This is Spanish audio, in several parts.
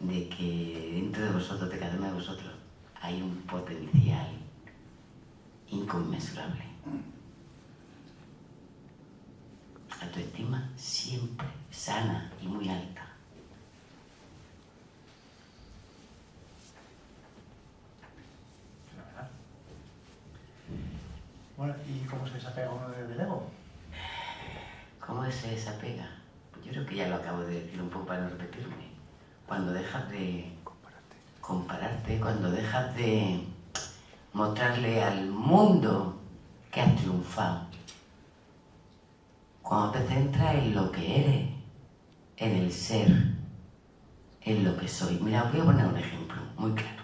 de que dentro de vosotros, de cada uno de vosotros, hay un potencial inconmensurable. Autoestima siempre sana y muy alta. Bueno, ¿y cómo se desapega uno del ego? ¿Cómo se desapega? Pues yo creo que ya lo acabo de decir un poco para no repetirme. Cuando dejas de compararte, cuando dejas de mostrarle al mundo que has triunfado, cuando te centras en lo que eres, en el ser, en lo que soy. Mira, os voy a poner un ejemplo muy claro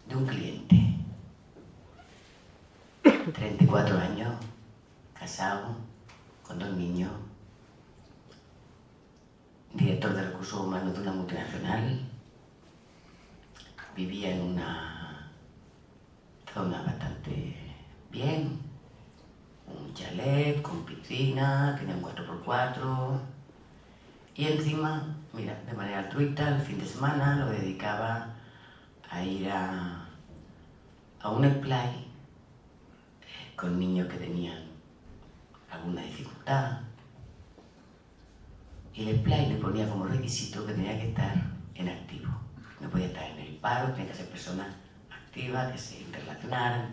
de un cliente, 34 años, casado, con 2 niños, director de recursos humanos de una multinacional, vivía en una zona bastante bien, un chalet con piscina, tenía un 4x4 y encima, mira, de manera altruista, el fin de semana lo dedicaba a ir a un splay con niños que tenían alguna dificultad. Y el splay le ponía como requisito que tenía que estar en activo. No podía estar en el paro, tenía que ser personas activas, que se interrelacionaran.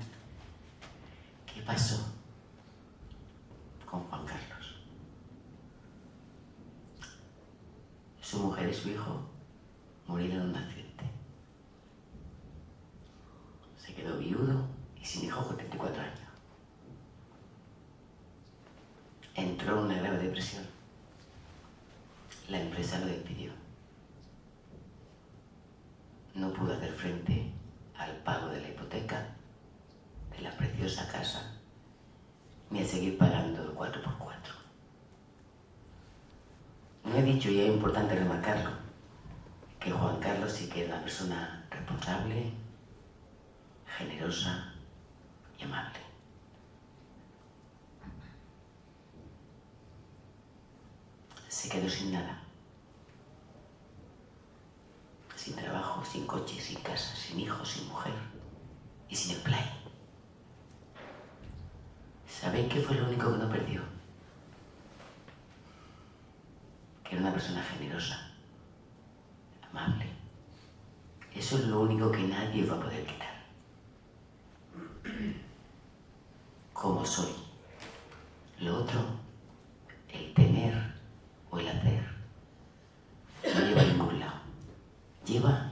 ¿Qué pasó con Juan Carlos? Su mujer y su hijo murieron en un accidente. Se quedó viudo y sin hijo con 34 años. Entró en una grave depresión. La empresa lo despidió. No pudo hacer frente al pago de la hipoteca, de la preciosa casa, ni a seguir pagando el 4x4. No he dicho, y es importante remarcarlo, que Juan Carlos sí que era una persona responsable, generosa y amable. Se quedó sin nada. Sin trabajo, sin coche, sin casa, sin hijos, sin mujer y sin splay. ¿Sabéis qué fue lo único que no perdió? Que era una persona generosa, amable. Eso es lo único que nadie va a poder quitar. Como soy. Lo otro, el tener o el hacer, no lleva a ningún lado. Lleva